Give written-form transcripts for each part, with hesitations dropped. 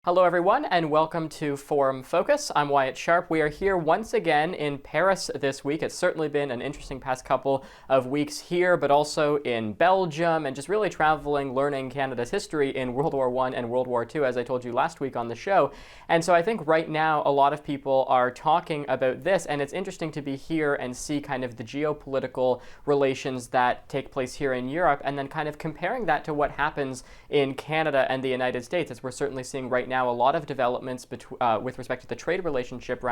Hello, everyone, and welcome to Forum Focus. I'm Wyatt Sharpe. We are here once again in Paris this week. It's certainly been an interesting past couple of weeks here, but also in Belgium, and just really traveling, learning Canada's history in World War I and World War II, as I told you last week on the show. And so I think right now a lot of people are talking about this, and it's interesting to be here and see kind of the geopolitical relations that take place here in Europe, and then kind of comparing that to what happens in Canada and the United States, as we're certainly seeing right now a lot of developments with respect to the trade relationship,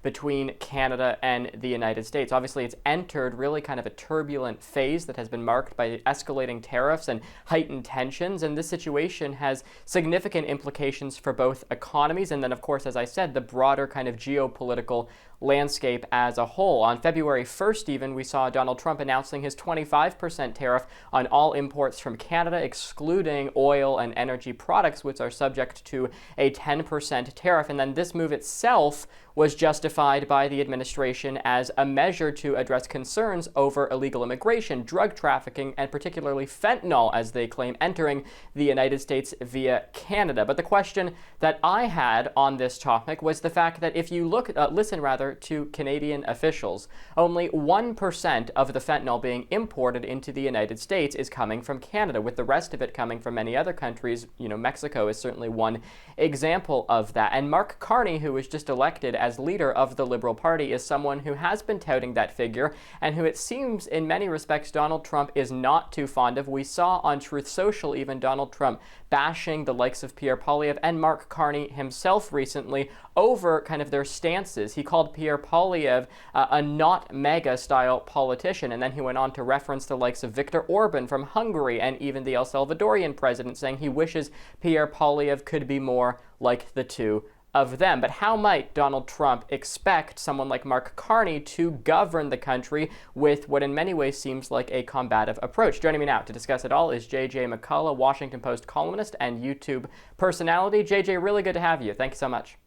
between Canada and the United States. Obviously, it's entered really kind of a turbulent phase that has been marked by escalating tariffs and heightened tensions, and this situation has significant implications for both economies and then, of course, as I said, the broader kind of geopolitical landscape as a whole. On February 1st, even, we saw Donald Trump announcing his 25% tariff on all imports from Canada, excluding oil and energy products, which are subject to a 10% tariff. And then this move itself was justified by the administration as a measure to address concerns over illegal immigration, drug trafficking, and particularly fentanyl, as they claim, entering the United States via Canada. But the question that I had on this topic was the fact that if you listen to Canadian officials, only 1% of the fentanyl being imported into the United States is coming from Canada, with the rest of it coming from many other countries. Mexico is certainly one example of that. And Mark Carney, who was just elected as leader of the Liberal Party, is someone who has been touting that figure and who it seems in many respects Donald Trump is not too fond of. We saw on Truth Social even Donald Trump bashing the likes of Pierre Poilievre and Mark Carney himself recently over kind of their stances. He called Pierre Poilievre a not MAGA style politician, and then he went on to reference the likes of Viktor Orban from Hungary and even the El Salvadorian president, saying he wishes Pierre Poilievre could be more like the two of them. But how might Donald Trump expect someone like Mark Carney to govern the country with what in many ways seems like a combative approach? Joining me now to discuss it all is J.J. McCullough, Washington Post columnist and YouTube personality. J.J., really good to have you. Thank you so much.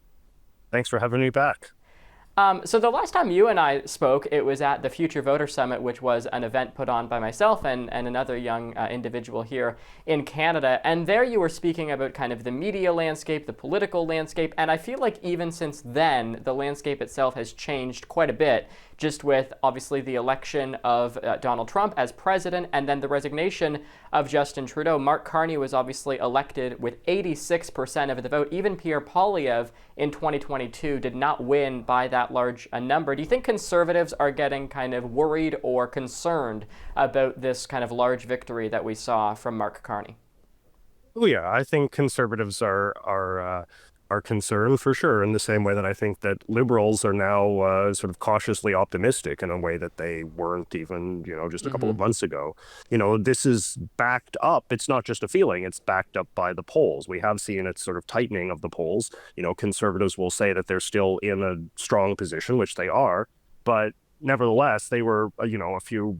Thanks for having me back. So the last time you and I spoke, it was at the Future Voter Summit, which was an event put on by myself and another young individual here in Canada. And there you were speaking about kind of the media landscape, the political landscape. And I feel like even since then, the landscape itself has changed quite a bit, just with obviously the election of Donald Trump as president and then the resignation of Justin Trudeau. Mark Carney was obviously elected with 86% of the vote. Even Pierre Poilievre in 2022 did not win by that large a number. Do you think conservatives are getting kind of worried or concerned about this kind of large victory that we saw from Mark Carney? Oh yeah, I think conservatives are concerned for sure, in the same way that I think that liberals are now sort of cautiously optimistic in a way that they weren't even, just a couple of months ago. This is backed up. It's not just a feeling, it's backed up by the polls. We have seen it sort of tightening of the polls. Conservatives will say that they're still in a strong position, which they are, but nevertheless, they were, a few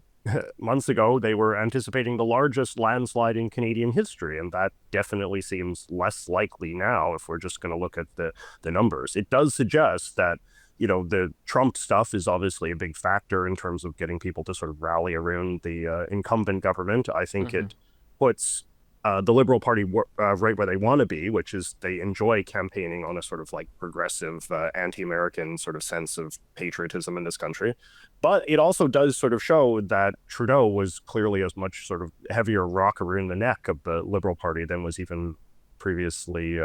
months ago, they were anticipating the largest landslide in Canadian history, and that definitely seems less likely now if we're just going to look at the numbers. It does suggest that, the Trump stuff is obviously a big factor in terms of getting people to sort of rally around the incumbent government. I think it puts the Liberal Party right where they want to be, which is they enjoy campaigning on a sort of like progressive, anti-American sort of sense of patriotism in this country. But it also does sort of show that Trudeau was clearly as much sort of heavier rock around the neck of the Liberal Party than was even previously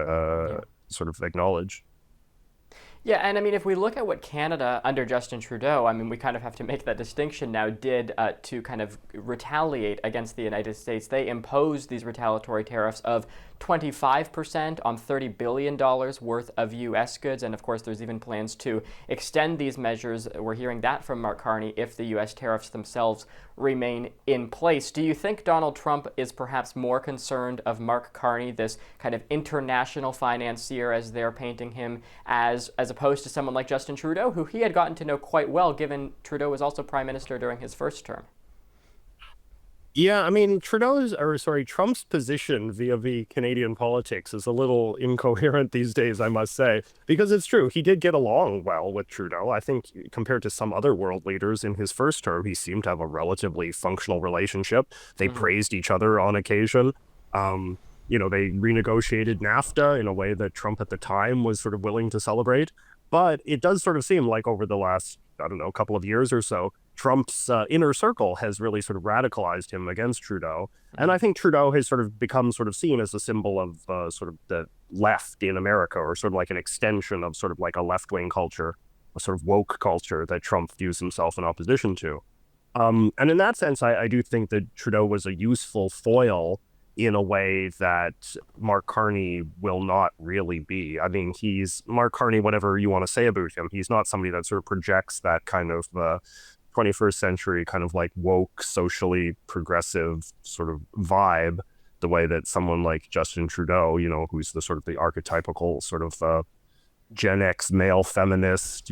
sort of acknowledged. Yeah, and I mean, if we look at what Canada under Justin Trudeau, I mean, we kind of have to make that distinction now, did to kind of retaliate against the United States. They imposed these retaliatory tariffs of 25% on $30 billion worth of U.S. goods. And of course, there's even plans to extend these measures. We're hearing that from Mark Carney if the U.S. tariffs themselves remain in place. Do you think Donald Trump is perhaps more concerned of Mark Carney, this kind of international financier, as they're painting him, as opposed to someone like Justin Trudeau, who he had gotten to know quite well, given Trudeau was also prime minister during his first term? Yeah, I mean, Trump's position via Canadian politics is a little incoherent these days, I must say, because it's true. He did get along well with Trudeau. I think compared to some other world leaders in his first term, he seemed to have a relatively functional relationship. They praised each other on occasion. They renegotiated NAFTA in a way that Trump at the time was sort of willing to celebrate. But it does sort of seem like over the last, I don't know, couple of years or so, Trump's inner circle has really sort of radicalized him against Trudeau. And I think Trudeau has sort of become sort of seen as a symbol of sort of the left in America, or sort of like an extension of sort of like a left-wing culture, a sort of woke culture that Trump views himself in opposition to. And in that sense, I do think that Trudeau was a useful foil in a way that Mark Carney will not really be. I mean, he's Mark Carney, whatever you want to say about him, he's not somebody that sort of projects that kind of 21st century kind of like woke, socially progressive sort of vibe, the way that someone like Justin Trudeau, who's the sort of the archetypical sort of Gen X male feminist,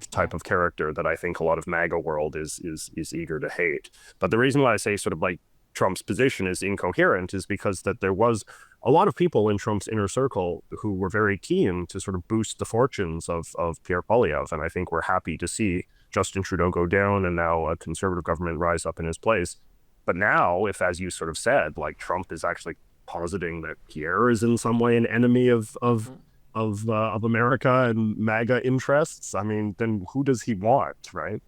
type of character that I think a lot of MAGA world is eager to hate. But the reason why I say sort of like Trump's position is incoherent is because that there was a lot of people in Trump's inner circle who were very keen to sort of boost the fortunes of Pierre Poilievre. And I think we're happy to see Justin Trudeau go down and now a conservative government rise up in his place. But now, if, as you sort of said, like Trump is actually positing that Pierre is in some way an enemy of America and MAGA interests, I mean, then who does he want, right?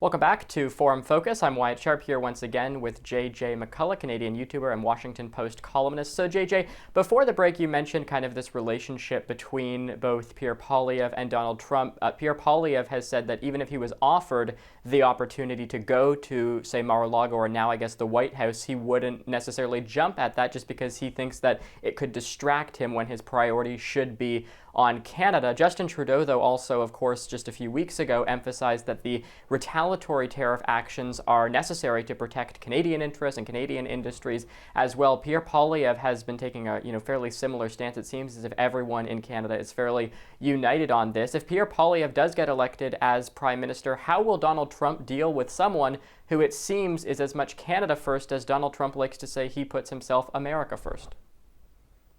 Welcome back to Forum Focus. I'm Wyatt Sharpe here once again with J.J. McCullough, Canadian YouTuber and Washington Post columnist. So J.J., before the break you mentioned kind of this relationship between both Pierre Poilievre and Donald Trump. Pierre Poilievre has said that even if he was offered the opportunity to go to, say, Mar-a-Lago or now I guess the White House, he wouldn't necessarily jump at that just because he thinks that it could distract him when his priority should be on Canada. Justin Trudeau, though, also, of course, just a few weeks ago emphasized that the retaliatory tariff actions are necessary to protect Canadian interests and Canadian industries as well. Pierre Poilievre has been taking a fairly similar stance. It seems as if everyone in Canada is fairly united on this. If Pierre Poilievre does get elected as Prime Minister, how will Donald Trump deal with someone who it seems is as much Canada first as Donald Trump likes to say he puts himself America first?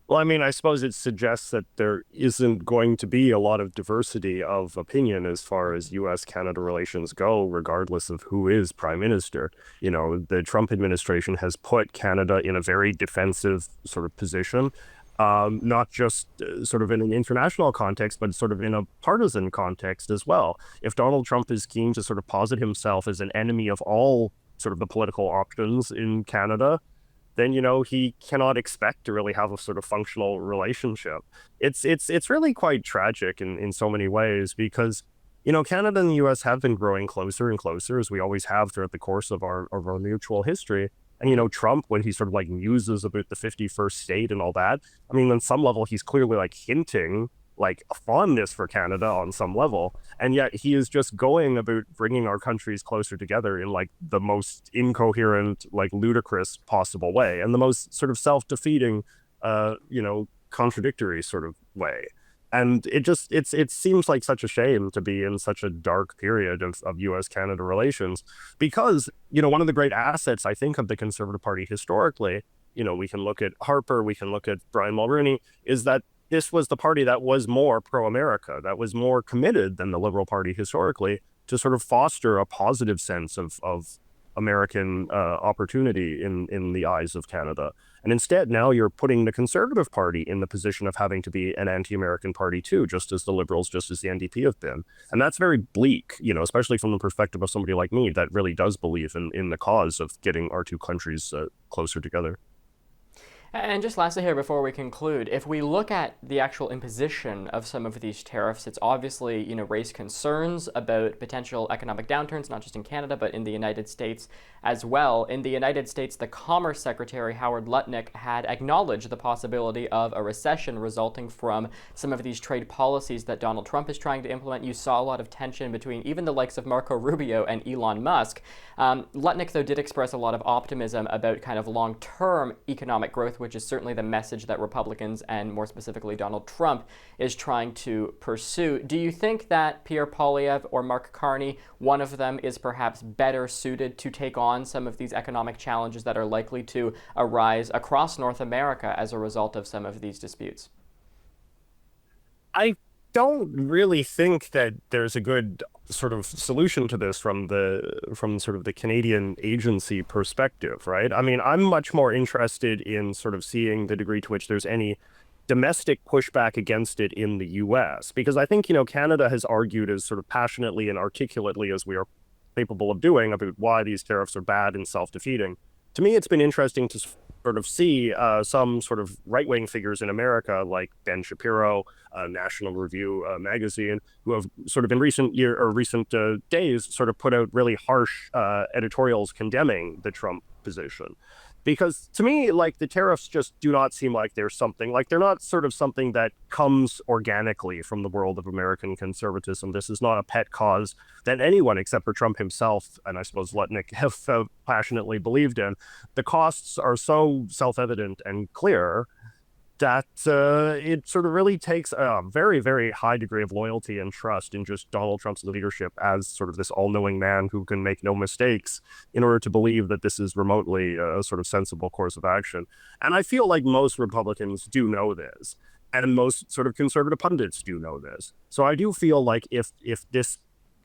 Well, I mean, I suppose it suggests that there isn't going to be a lot of diversity of opinion as far as U.S.-Canada relations go, regardless of who is prime minister. The Trump administration has put Canada in a very defensive sort of position, not just sort of in an international context, but sort of in a partisan context as well. If Donald Trump is keen to sort of posit himself as an enemy of all sort of the political options in Canada, then he cannot expect to really have a sort of functional relationship. It's really quite tragic in so many ways because Canada and the U.S. have been growing closer and closer, as we always have throughout the course of our mutual history. And Trump, when he sort of like muses about the 51st state and all that, I mean, on some level he's clearly like hinting like a fondness for Canada on some level, and yet he is just going about bringing our countries closer together in like the most incoherent, like ludicrous possible way, and the most sort of self-defeating, contradictory sort of way. And it seems like such a shame to be in such a dark period of U.S.-Canada relations, because one of the great assets I think of the Conservative Party historically, we can look at Harper, we can look at Brian Mulroney, is that this was the party that was more pro-America, that was more committed than the Liberal Party historically to sort of foster a positive sense of American opportunity in the eyes of Canada. And instead, now you're putting the Conservative Party in the position of having to be an anti-American party too, just as the Liberals, just as the NDP have been. And that's very bleak, especially from the perspective of somebody like me that really does believe in the cause of getting our two countries closer together. And just lastly here before we conclude, if we look at the actual imposition of some of these tariffs, it's obviously, raised concerns about potential economic downturns, not just in Canada, but in the United States as well. In the United States, the Commerce Secretary, Howard Lutnick, had acknowledged the possibility of a recession resulting from some of these trade policies that Donald Trump is trying to implement. You saw a lot of tension between even the likes of Marco Rubio and Elon Musk. Lutnick, though, did express a lot of optimism about kind of long-term economic growth which is certainly the message that Republicans and more specifically Donald Trump is trying to pursue. Do you think that Pierre Poilievre or Mark Carney, one of them, is perhaps better suited to take on some of these economic challenges that are likely to arise across North America as a result of some of these disputes? I don't really think that there's a good sort of solution to this from sort of the Canadian agency perspective, right? I mean, I'm much more interested in sort of seeing the degree to which there's any domestic pushback against it in the U.S. Because I think, Canada has argued as sort of passionately and articulately as we are capable of doing about why these tariffs are bad and self-defeating. To me, it's been interesting to sort of see some sort of right-wing figures in America, like Ben Shapiro, National Review magazine, who have sort of in recent days sort of put out really harsh editorials condemning the Trump position. Because to me, like, the tariffs just do not seem like they're not sort of something that comes organically from the world of American conservatism. This is not a pet cause that anyone except for Trump himself, and I suppose Lutnick, have passionately believed in. The costs are so self-evident and clear that it sort of really takes a very, very high degree of loyalty and trust in just Donald Trump's leadership as sort of this all-knowing man who can make no mistakes in order to believe that this is remotely a sort of sensible course of action. And I feel like most Republicans do know this, and most sort of conservative pundits do know this. So I do feel like if this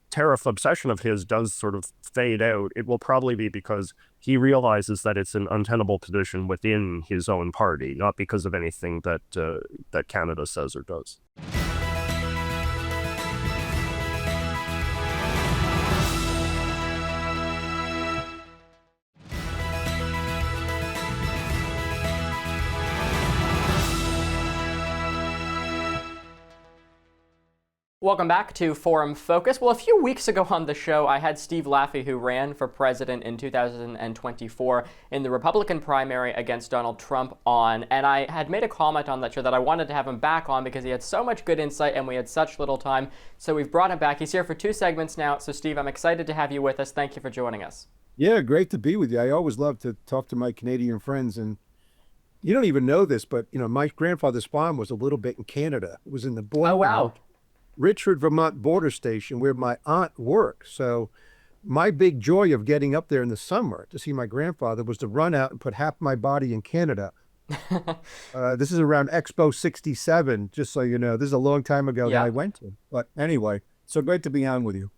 tariff obsession of his does sort of fade out, it will probably be because he realizes that it's an untenable position within his own party, not because of anything that Canada says or does. Welcome back to Forum Focus. Well, a few weeks ago on the show, I had Steve Laffey, who ran for president in 2024 in the Republican primary against Donald Trump, on, and I had made a comment on that show that I wanted to have him back on because he had so much good insight and we had such little time. So we've brought him back. He's here for 2 segments now. So Steve, I'm excited to have you with us. Thank you for joining us. Yeah, great to be with you. I always love to talk to my Canadian friends, and you don't even know this, but my grandfather's farm was a little bit in Canada. It was in the Oh, wow. Richard, Vermont border station where my aunt worked. So my big joy of getting up there in the summer to see my grandfather was to run out and put half my body in Canada. This is around Expo 67, just so you know. This is a long time ago that I went to. But anyway, so great to be on with you.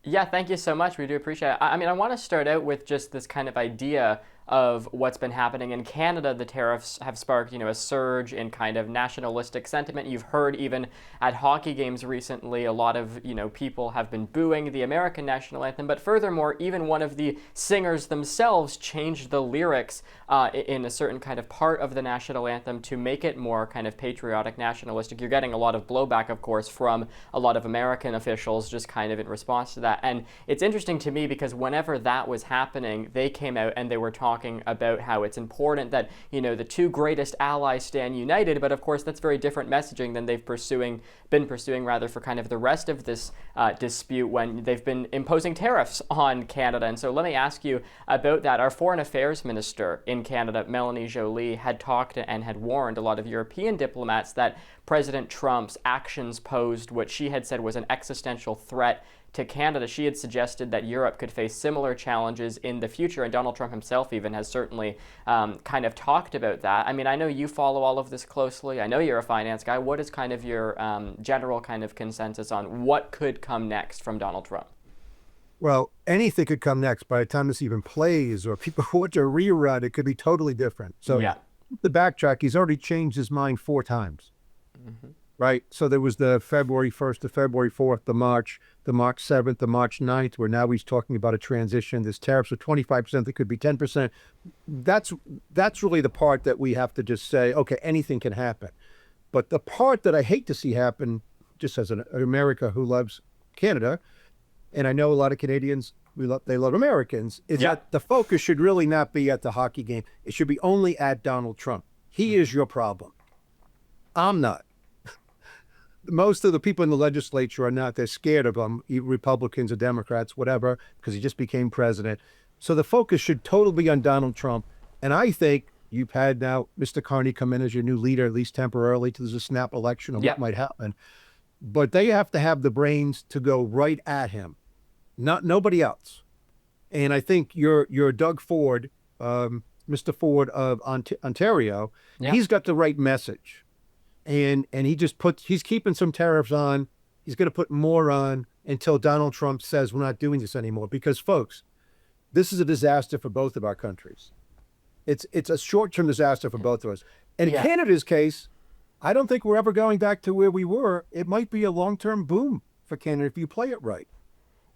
Yeah, thank you so much. We do appreciate it. I mean, I want to start out with just this kind of idea of what's been happening in Canada. The tariffs have sparked, a surge in kind of nationalistic sentiment. You've heard even at hockey games recently, a lot of, people have been booing the American national anthem. But furthermore, even one of the singers themselves changed the lyrics in a certain kind of part of the national anthem to make it more kind of patriotic, nationalistic. You're getting a lot of blowback, of course, from a lot of American officials just kind of in response to that. And it's interesting to me because whenever that was happening, they came out and they were talking about how it's important that, the 2 greatest allies stand united. But of course, that's very different messaging than they've been pursuing for kind of the rest of this dispute when they've been imposing tariffs on Canada. And so let me ask you about that. Our foreign affairs minister in Canada, Melanie Joly, had talked and had warned a lot of European diplomats that President Trump's actions posed what she had said was an existential threat to Canada. She had suggested that Europe could face similar challenges in the future, and Donald Trump himself even has certainly kind of talked about that. I mean, I know you follow all of this closely. I know you're a finance guy. What is kind of your general kind of consensus on what could come next from Donald Trump? Well, anything could come next. By the time this even plays or people watch a rerun, it could be totally different. So the backtrack, he's already changed his mind 4 times. Mm-hmm. Right. So there was the February 1st, the February 4th, the March 7th, the March 9th, where now he's talking about a transition. There's tariffs of 25%, that could be 10%. That's really the part that we have to just say, okay, anything can happen. But the part that I hate to see happen, just as an America who loves Canada, and I know a lot of Canadians, they love Americans, is that the focus should really not be at the hockey game. It should be only at Donald Trump. He is your problem. I'm not. Most of the people in the legislature are not. They're scared of him, Republicans or Democrats, whatever, because he just became president. So the focus should totally be on Donald Trump. And I think You've had now Mr. Carney come in as your new leader, at least temporarily, till there's a snap election of what might happen. But they have to have the brains to go right at him, not nobody else. And I think your Doug Ford, Mr. Ford of Ontario, he's got the right message. And he's keeping some tariffs on. He's going to put more on until Donald Trump says we're not doing this anymore. Because, folks, this is a disaster for both of our countries. It's a short-term disaster for both of us. And in Canada's case, I don't think we're ever going back to where we were. It might be a long-term boom for Canada if you play it right.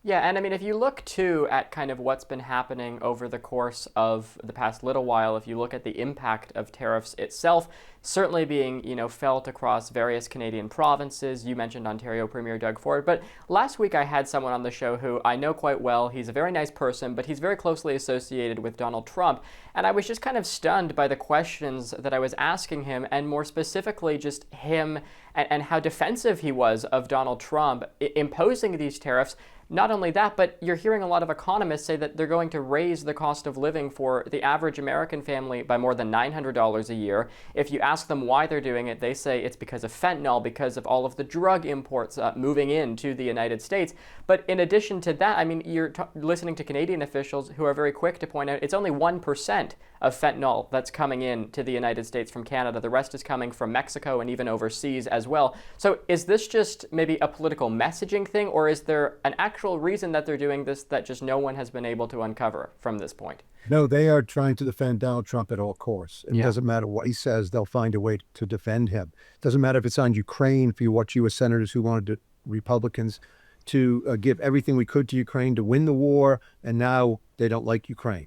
Yeah, and I mean, if you look, too, at kind of what's been happening over the course of the past little while, if you look at the impact of tariffs itself, certainly being, felt across various Canadian provinces. You mentioned Ontario Premier Doug Ford, but last week I had someone on the show who I know quite well. He's a very nice person, but he's very closely associated with Donald Trump, and I was just kind of stunned by the questions that I was asking him, and more specifically just him and how defensive he was of Donald Trump imposing these tariffs. Not only that, but you're hearing a lot of economists say that they're going to raise the cost of living for the average American family by more than $900 a year. If you ask them why they're doing it, they say it's because of fentanyl, because of all of the drug imports moving into the United States. But in addition to that, I mean, you're listening to Canadian officials who are very quick to point out it's only 1% of fentanyl that's coming in to the United States from Canada. The rest is coming from Mexico and even overseas as well. So is this just maybe a political messaging thing, or is there an actual reason that they're doing this that just no one has been able to uncover from this point? No, they are trying to defend Donald Trump at all costs. It doesn't matter what he says, they'll find a way to defend him. It doesn't matter if it's on Ukraine, if you watch U.S. senators who wanted Republicans to give everything we could to Ukraine to win the war, and now they don't like Ukraine.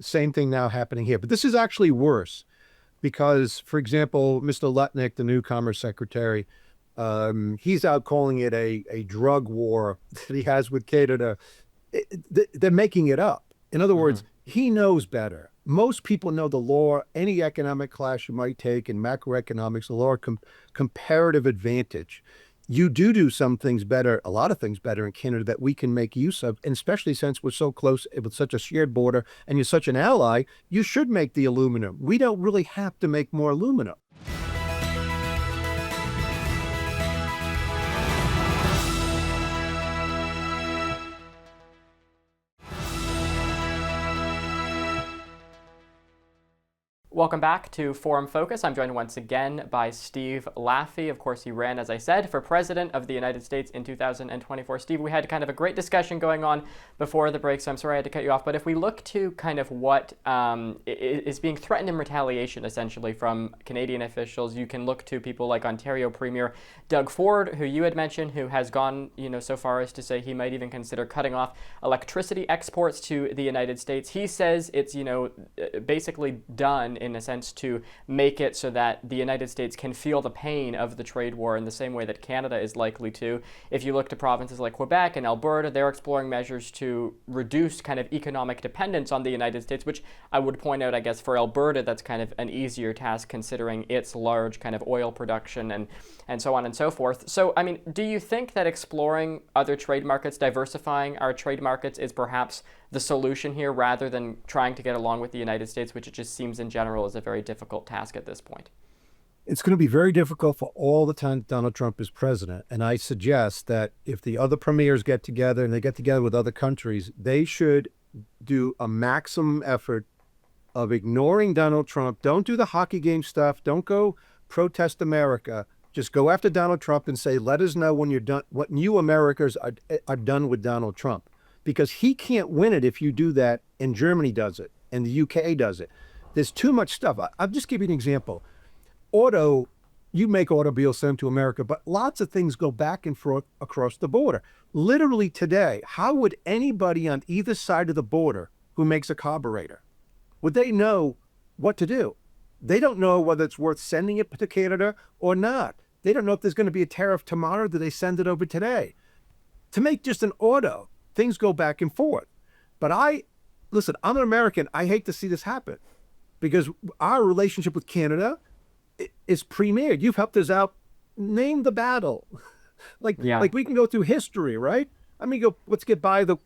Same thing now happening here. But this is actually worse because, for example, Mr. Lutnick, the new Commerce Secretary, he's out calling it a drug war that he has with Canada. They're making it up. In other words, he knows better. Most people know the law. Any economic class you might take in macroeconomics, the law comparative advantage. You do some things better, a lot of things better in Canada that we can make use of, and especially since we're so close with such a shared border and you're such an ally, you should make the aluminum. We don't really have to make more aluminum. Welcome back to Forum Focus. I'm joined once again by Steve Laffey. Of course, he ran, as I said, for President of the United States in 2024. Steve, we had kind of a great discussion going on before the break, so I'm sorry I had to cut you off. But if we look to kind of what is being threatened in retaliation, essentially, from Canadian officials, you can look to people like Ontario Premier Doug Ford, who you had mentioned, who has gone, so far as to say he might even consider cutting off electricity exports to the United States. He says it's, basically done in a sense to make it so that the United States can feel the pain of the trade war in the same way that Canada is likely to. If you look to provinces like Quebec and Alberta, they're exploring measures to reduce kind of economic dependence on the United States, which I would point out, I guess, for Alberta, that's kind of an easier task considering its large kind of oil production and so on and so forth. So, I mean, do you think that exploring other trade markets, diversifying our trade markets is perhaps the solution here rather than trying to get along with the United States, which it just seems in general is a very difficult task at this point? It's going to be very difficult for all the time Donald Trump is president. And I suggest that if the other premiers get together and they get together with other countries, they should do a maximum effort of ignoring Donald Trump. Don't do the hockey game stuff. Don't go protest America. Just go after Donald Trump and say, let us know when you're done, what you Americans are done with Donald Trump. Because he can't win it if you do that, and Germany does it, and the UK does it. There's too much stuff. I'll just give you an example. You make automobiles, send them to America, but lots of things go back and forth across the border. Literally today, how would anybody on either side of the border who makes a carburetor, would they know what to do? They don't know whether it's worth sending it to Canada or not. They don't know if there's going to be a tariff tomorrow. Do they send it over today? To make just an auto, things go back and forth. But listen, I'm an American. I hate to see this happen because our relationship with Canada is premier. You've helped us out. Name the battle. Like we can go through history, right? I mean, let's get by the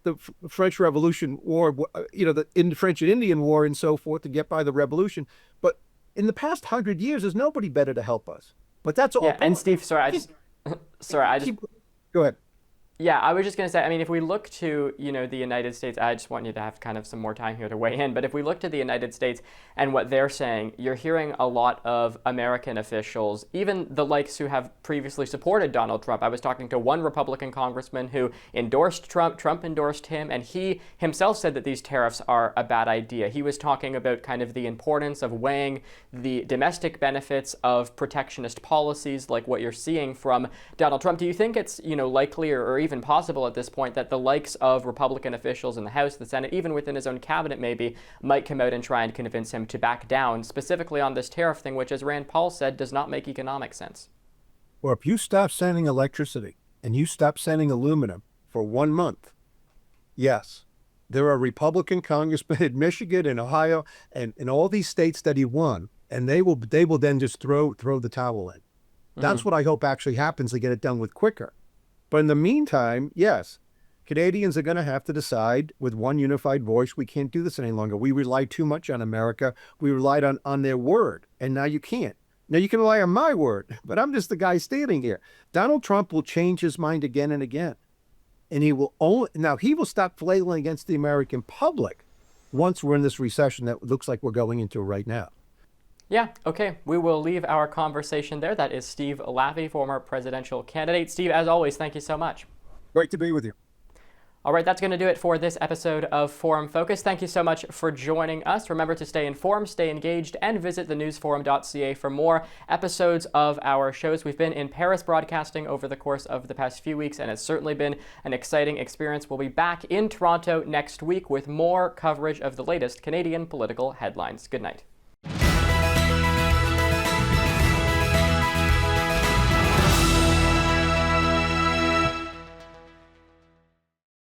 French Revolution War, in the French and Indian War and so forth to get by the revolution. But in the past 100 years, there's nobody better to help us. But that's all. Yeah, and Steve, Go ahead. Yeah, I was just going to say, I mean, if we look to, the United States, I just want you to have kind of some more time here to weigh in, but if we look to the United States and what they're saying, you're hearing a lot of American officials, even the likes who have previously supported Donald Trump. I was talking to one Republican congressman who endorsed Trump, Trump endorsed him, and he himself said that these tariffs are a bad idea. He was talking about kind of the importance of weighing the domestic benefits of protectionist policies like what you're seeing from Donald Trump. Do you think it's, likely or even possible at this point that the likes of Republican officials in the House, the Senate, even within his own cabinet maybe, might come out and try and convince him to back down, specifically on this tariff thing, which, as Rand Paul said, does not make economic sense? Well, if you stop sending electricity and you stop sending aluminum for 1 month, yes, there are Republican congressmen in Michigan and Ohio and in all these states that he won, and they will then just throw the towel in. That's what I hope actually happens to get it done with quicker. But in the meantime, yes, Canadians are going to have to decide with one unified voice, we can't do this any longer. We relied too much on America. We relied on their word, and now you can't. Now you can rely on my word, but I'm just the guy standing here. Donald Trump will change his mind again and again. And he will stop flailing against the American public once we're in this recession that looks like we're going into right now. Yeah, okay. We will leave our conversation there. That is Steve Laffey, former presidential candidate. Steve, as always, thank you so much. Great to be with you. All right, that's going to do it for this episode of Forum Focus. Thank you so much for joining us. Remember to stay informed, stay engaged, and visit thenewsforum.ca for more episodes of our shows. We've been in Paris broadcasting over the course of the past few weeks, and it's certainly been an exciting experience. We'll be back in Toronto next week with more coverage of the latest Canadian political headlines. Good night.